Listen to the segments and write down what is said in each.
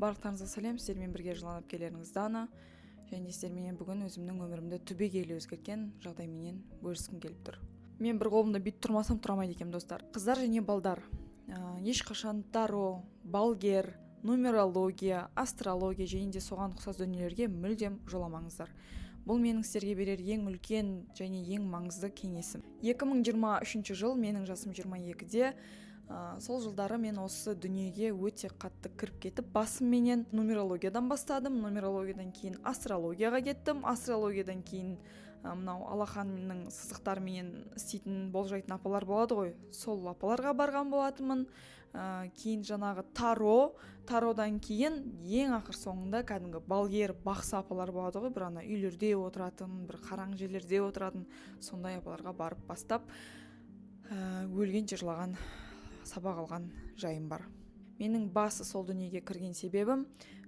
Барлықтарыңызға сәлем, сіздермен бірге жыланып келеріңіз Дана. Және сіздермен бүгін өзімнің өмірімді түбегейлі өзгерткен жағдайменен бөліскім келіп тұр. Мен бір қолымда бүйтіп тұрмасам тұрамайды екенмін, достар. Қыздар және балдар, ешқашан таро, балгер, нумерология, астрология және де соған ұқсас дүниелерге мүлдем жоламаңыздар. Бұл менің сіздерге берер ең үлкен және ең маңызды кеңесім. 2023 жыл, менің жасым 22-де. Сол жылдары мен осы дүниеге өте қатты кіріп кетіп, басымменен нумерологиядан бастадым, нумерологиядан кейін астрологияға кеттім, астрологиядан кейін мынау алақанның сызықтарымен істейтін болжайтын апалар болады ғой, сол апаларға барған болатынмын. Кейін жаңағы тародан кейін ең ақыр соңында кәдімгі балгер, бақсы апалар болады ғой, бір ана үйлерде отыратын, бір қараң жерлерде отыратын, сондай апаларға барып бастап өлгенше жылаған, сабақ алған жайым бар. Менің басы сол дүниеге кірген себебім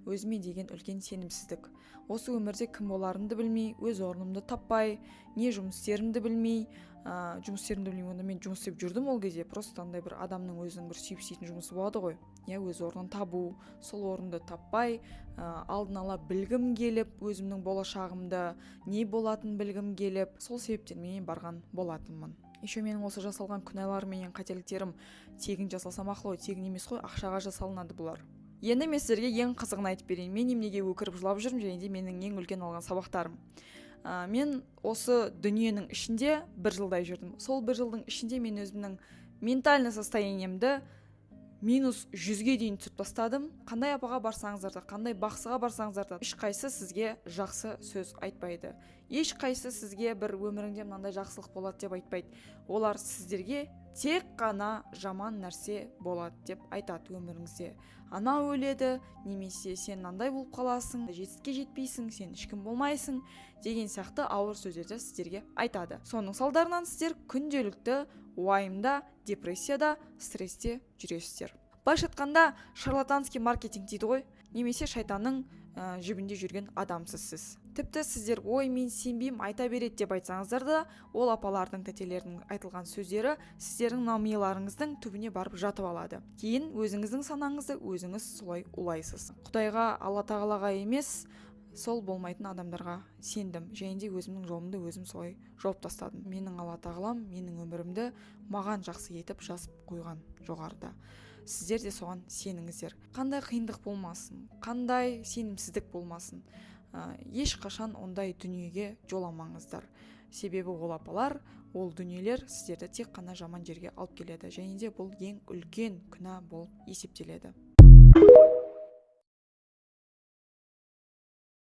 өзіме деген үлкен сенімсіздік. Осы өмірде кім боларымды білмей, өз орнымды таппай, не жұмыс істерімді білмей, онда мен жұмыс істеп жүрдім ол кезде. Просто андай бір адамның өзінің бір сүйіп істейтін жұмысы болады ғой. Өз орнын табу, сол орынды таппай, алдын ала білгім келіп, өзімнің болашағымды не болатын білгім келіп, сол себептен мен барған болатынмын. Еще менің осы жасалған күнәларым мен қателіктерім тегін жасалсам ақыл ғой, тегін емес қой, ақшаға жасалынады бұлар. Енді мен сіздерге ең қызығын айтып берейін. Мен неге өкіріп жылап жүрмін, және де менің ең үлкен алған сабақтарым. Мен осы дүниенің ішінде бір жылдай жүрдім. Сол бір жылдың ішінде мен өзімнің ментальный состояниемді -100-ге дейін түсіп тастадым. Қандай апаға барсаңыздар да, қандай бақсыға барсаңыздар да, ешқайсы сізге жақсы сөз айтпайды. Ешқайсы сізге бір өміріңде мынандай жақсылық болады деп айтпайды. Олар сіздерге тек қана жаман нәрсе болады деп айтады өміріңізде. Анау өледі, немесе сен мынандай болып қаласың, жетістікке жетпейсің, сен ешкім болмайсың деген сияқты ауыр сөздерді сіздерге айтады. Соның салдарынан сіздер күнделікті уайымда, депрессияда, стрессте жүресіздер. Былайша айтқанда шарлатанский маркетинг дейді ғой, немесе шайтанның жібінде жүрген адамсыз сіз. Тіпті сіздер ой мен сенбеймін айта береді деп айтсаңыздар да, ол апалардың, тәтелердің айтылған сөздері сіздердің мияларыңыздың түбіне барып жатып алады. Кейін өзіңіздің санаңызды өзіңіз солай улайсыз. Құдайға, Алла тағалаға емес, сол болмайтын адамдарға сендім, және де өзімнің жолымды өзім солай жауып тастадым. Менің Алла тағалам менің өмірімді маған жақсы етіп жазып қойған жоғарыда. Сіздер де соған сеніңіздер. Қандай қиындық болмасын, қандай сенімсіздік болмасын, ешқашан ондай дүниеге жоламаңыздар. Себебі ол апалар, ол дүниелер сіздерді тек қана жаман жерге алып келеді, және де бұл ең үлкен күнә болып есептеледі.